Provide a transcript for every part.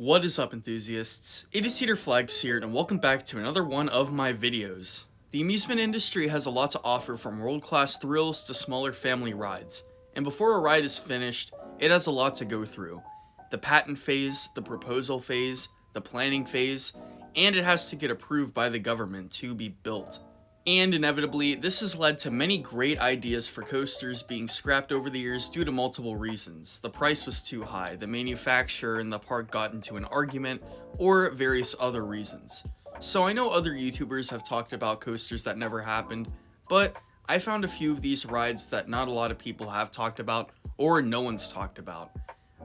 What is up, enthusiasts? It is Cedar here, and welcome back to another one of my videos. The amusement industry has a lot to offer, from world-class thrills to smaller family rides. And before a ride is finished, it has a lot to go through. The patent phase, the proposal phase, the planning phase, and it has to get approved by the government to be built. And inevitably, this has led to many great ideas for coasters being scrapped over the years due to multiple reasons. The price was too high, the manufacturer and the park got into an argument, or various other reasons. So I know other YouTubers have talked about coasters that never happened, but I found a few of these rides that not a lot of people have talked about, or no one's talked about.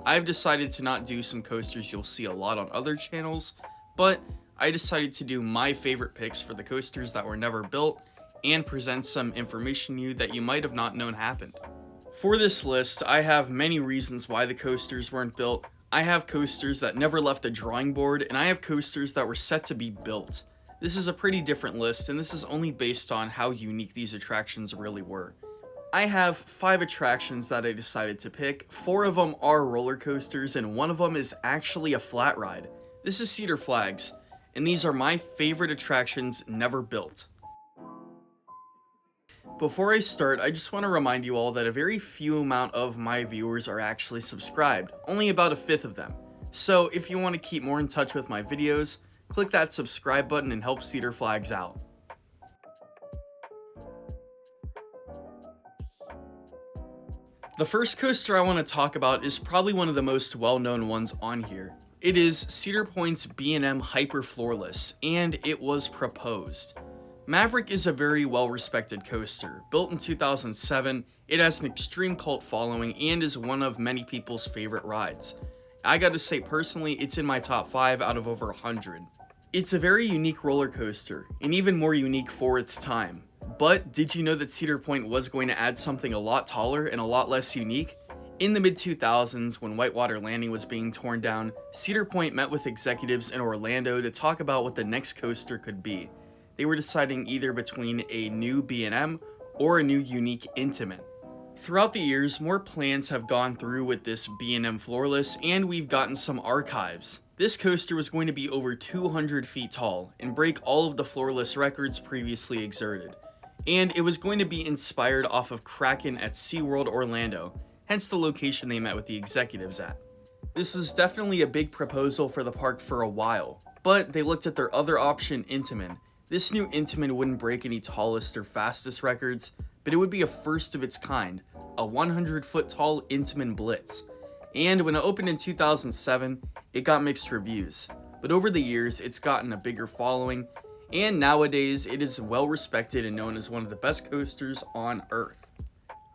I've decided to not do some coasters you'll see a lot on other channels, but I decided to do my favorite picks for the coasters that were never built and present some information to you that you might have not known happened. For this list, I have many reasons why the coasters weren't built. I have coasters that never left the drawing board, and I have coasters that were set to be built. This is a pretty different list, and this is only based on how unique these attractions really were. I have 5 attractions that I decided to pick. 4 of them are roller coasters, and 1 of them is actually a flat ride. This is Cedar Flags, and these are my favorite attractions never built. Before I start, I just want to remind you all that a very few amount of my viewers are actually subscribed, only about a fifth of them. So if you want to keep more in touch with my videos, click that subscribe button and help Cedar Flags out. The first coaster I want to talk about is probably one of the most well-known ones on here. It is Cedar Point's B&M Hyper Floorless, and it was proposed. Maverick is a very well-respected coaster. Built in 2007, it has an extreme cult following and is one of many people's favorite rides. I gotta say, personally, it's in my top 5 out of over 100. It's a very unique roller coaster, and even more unique for its time. But did you know that Cedar Point was going to add something a lot taller and a lot less unique? In the mid-2000s, when Whitewater Landing was being torn down, Cedar Point met with executives in Orlando to talk about what the next coaster could be. They were deciding either between a new B&M or a new unique Intamin. Throughout the years, more plans have gone through with this B&M Floorless, and we've gotten some archives. This coaster was going to be over 200 feet tall and break all of the Floorless records previously exerted. And it was going to be inspired off of Kraken at SeaWorld Orlando, hence the location they met with the executives at. This was definitely a big proposal for the park for a while, but they looked at their other option, Intamin. This new Intamin wouldn't break any tallest or fastest records, but it would be a first of its kind, a 100-foot tall Intamin Blitz. And when it opened in 2007, it got mixed reviews, but over the years it's gotten a bigger following, and nowadays it is well respected and known as one of the best coasters on Earth.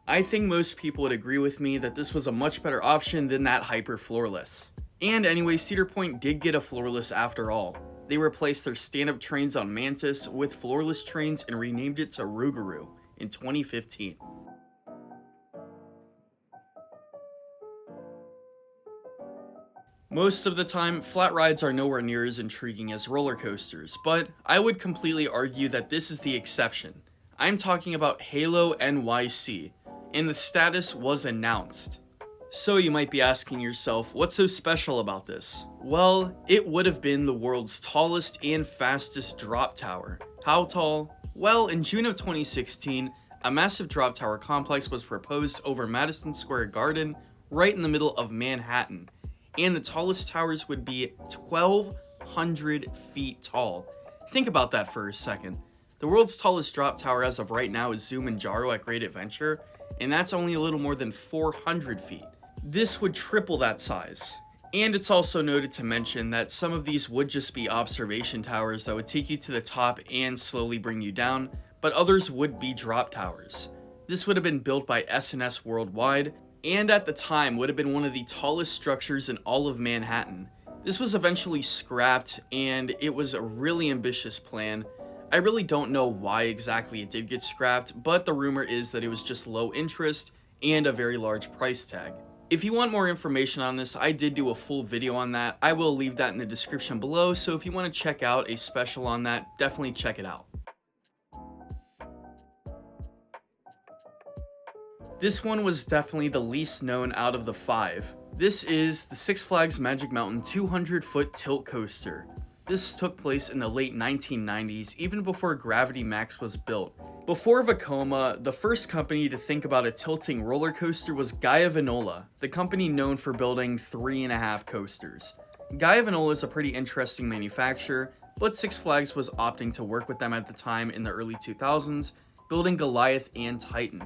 I think most people would agree with me that this was a much better option than that Hyper Floorless. And anyway, Cedar Point did get a Floorless after all. They replaced their stand-up trains on Mantis with Floorless trains and renamed it to Rougarou in 2015. Most of the time, flat rides are nowhere near as intriguing as roller coasters, but I would completely argue that this is the exception. I'm talking about Halo NYC, and the status was announced. So you might be asking yourself, what's so special about this? Well, it would have been the world's tallest and fastest drop tower. How tall? Well, in June of 2016, a massive drop tower complex was proposed over Madison Square Garden, right in the middle of Manhattan, and the tallest towers would be 1,200 feet tall. Think about that for a second. The world's tallest drop tower as of right now is Zumanjaro at Great Adventure, and that's only a little more than 400 feet. This would triple that size. And it's also noted to mention that some of these would just be observation towers that would take you to the top and slowly bring you down, but others would be drop towers. This would have been built by S&S Worldwide, and at the time would have been one of the tallest structures in all of Manhattan. This was eventually scrapped, and it was a really ambitious plan. I really don't know why exactly it did get scrapped, but the rumor is that it was just low interest and a very large price tag. If you want more information on this, I did do a full video on that. I will leave that in the description below, so if you want to check out a special on that, definitely check it out. This one was definitely the least known out of the 5. This is the Six Flags Magic Mountain 200-foot tilt coaster. This took place in the late 1990s, even before Gravity Max was built. Before Vekoma, the first company to think about a tilting roller coaster was Gaia Vinola, the company known for building 3.5 coasters. Gaia Vinola is a pretty interesting manufacturer, but Six Flags was opting to work with them at the time in the early 2000s, building Goliath and Titan.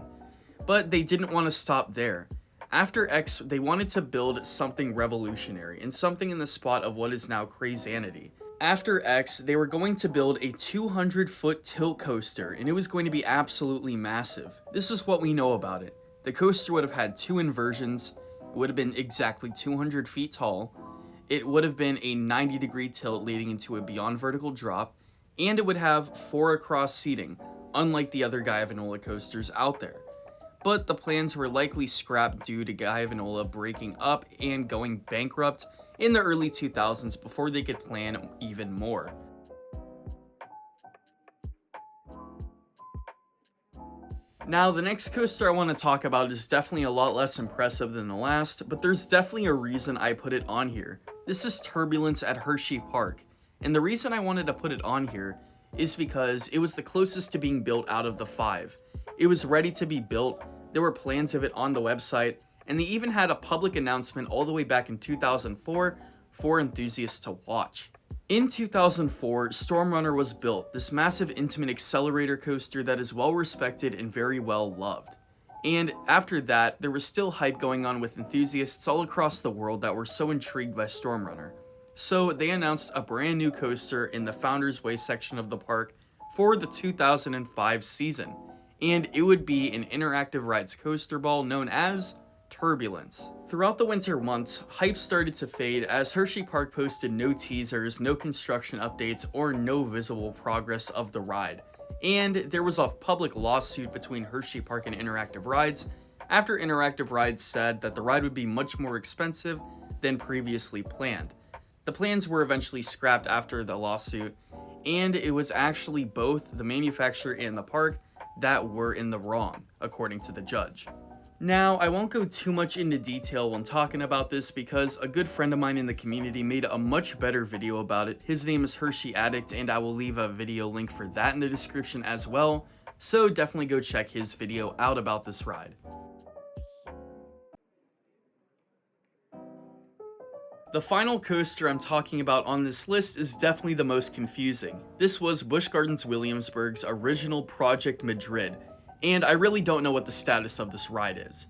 But they didn't want to stop there. After X, they wanted to build something revolutionary, and something in the spot of what is now Crazanity. After X, they were going to build a 200-foot tilt coaster, and it was going to be absolutely massive. This is what we know about it. The coaster would have had 2 inversions, it would have been exactly 200 feet tall, it would have been a 90-degree tilt leading into a beyond vertical drop, and it would have 4 across seating, unlike the other Gaia Vinola coasters out there. But the plans were likely scrapped due to Gaia Vinola breaking up and going bankrupt in the early 2000s before they could plan even more. Now, the next coaster I want to talk about is definitely a lot less impressive than the last, but there's definitely a reason I put it on here. This is Turbulence at Hersheypark, and the reason I wanted to put it on here is because it was the closest to being built out of the 5. It was ready to be built, there were plans of it on the website, and they even had a public announcement all the way back in 2004 for enthusiasts to watch. In 2004, Stormrunner was built, this massive intimate accelerator coaster that is well respected and very well loved. And after that, there was still hype going on with enthusiasts all across the world that were so intrigued by Stormrunner. So they announced a brand new coaster in the Founders Way section of the park for the 2005 season, and it would be an interactive rides coaster ball known as Turbulence. Throughout the winter months, hype started to fade as Hersheypark posted no teasers, no construction updates, or no visible progress of the ride. And there was a public lawsuit between Hersheypark and Interactive Rides after Interactive Rides said that the ride would be much more expensive than previously planned. The plans were eventually scrapped after the lawsuit, and it was actually both the manufacturer and the park that were in the wrong, according to the judge. Now, I won't go too much into detail when talking about this because a good friend of mine in the community made a much better video about it. His name is Hershey Addict, and I will leave a video link for that in the description as well, so definitely go check his video out about this ride. The final coaster I'm talking about on this list is definitely the most confusing. This was Busch Gardens Williamsburg's original Project Madrid, and I really don't know what the status of this ride is.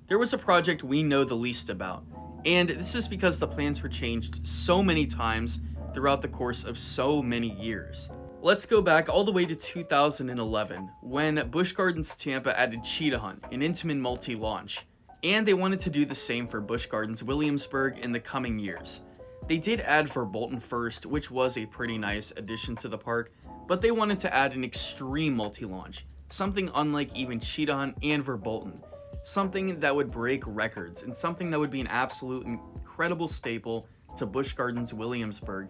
There was a project we know the least about, and this is because the plans were changed so many times throughout the course of so many years. Let's go back all the way to 2011, when Busch Gardens Tampa added Cheetah Hunt, an Intamin multi-launch, and they wanted to do the same for Busch Gardens Williamsburg in the coming years. They did add Verbolten first, which was a pretty nice addition to the park, but they wanted to add an extreme multi-launch, something unlike even Cheetah Hunt and Verbolten, something that would break records, and something that would be an absolute incredible staple to Busch Gardens Williamsburg,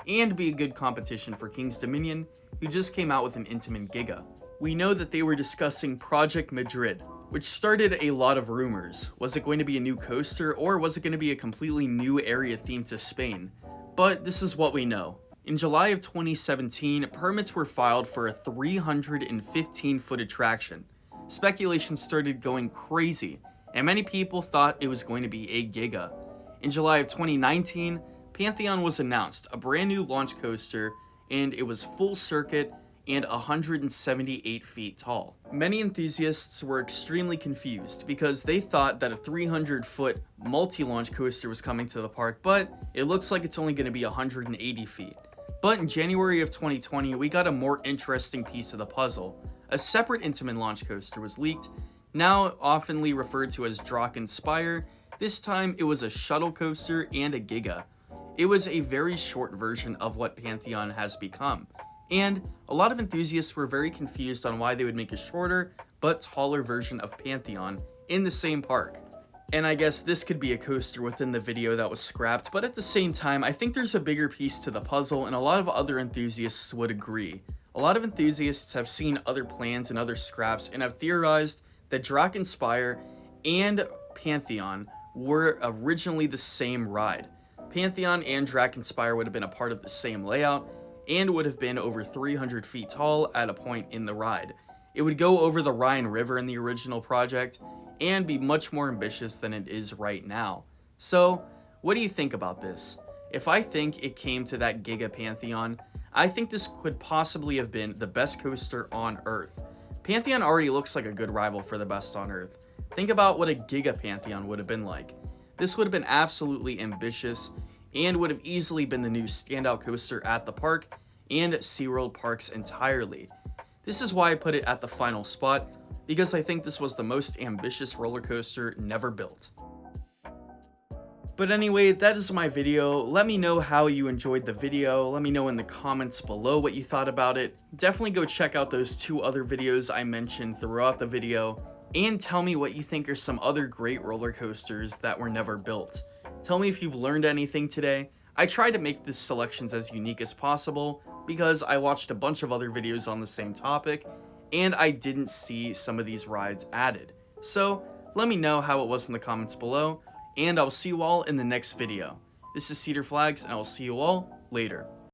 and be a good competition for King's Dominion, who just came out with an Intamin Giga. We know that they were discussing Project Madrid, which started a lot of rumors. Was it going to be a new coaster, or was it going to be a completely new area themed to Spain? But this is what we know. In July of 2017, permits were filed for a 315-foot attraction. Speculation started going crazy, and many people thought it was going to be a Giga. In July of 2019, Pantheon was announced, a brand new launch coaster, and it was full circuit and 178 feet tall. Many enthusiasts were extremely confused because they thought that a 300-foot multi-launch coaster was coming to the park, but it looks like it's only going to be 180 feet. But in January of 2020, we got a more interesting piece of the puzzle. A separate Intamin launch coaster was leaked, now oftenly referred to as Drakenspire. This time it was a shuttle coaster and a Giga. It was a very short version of what Pantheon has become, and a lot of enthusiasts were very confused on why they would make a shorter but taller version of Pantheon in the same park. And I guess this could be a coaster within the video that was scrapped, but at the same time, I think there's a bigger piece to the puzzle, and a lot of other enthusiasts would agree. A lot of enthusiasts have seen other plans and other scraps and have theorized that Drakenspire and Pantheon were originally the same ride. Pantheon and Drakensspire would have been a part of the same layout, and would have been over 300 feet tall at a point in the ride. It would go over the Rhine River in the original project, and be much more ambitious than it is right now. So, what do you think about this? If I think it came to that Giga Pantheon, I think this could possibly have been the best coaster on Earth. Pantheon already looks like a good rival for the best on Earth. Think about what a Giga Pantheon would have been like. This would have been absolutely ambitious, and would have easily been the new standout coaster at the park and SeaWorld parks entirely. This is why I put it at the final spot, because I think this was the most ambitious roller coaster never built. But anyway, that is my video. Let me know how you enjoyed the video. Let me know in the comments below what you thought about it. Definitely go check out those 2 other videos I mentioned throughout the video, and tell me what you think are some other great roller coasters that were never built. Tell me if you've learned anything today. I tried to make these selections as unique as possible because I watched a bunch of other videos on the same topic, and I didn't see some of these rides added. So let me know how it was in the comments below, and I'll see you all in the next video. This is Cedar Flags, and I'll see you all later.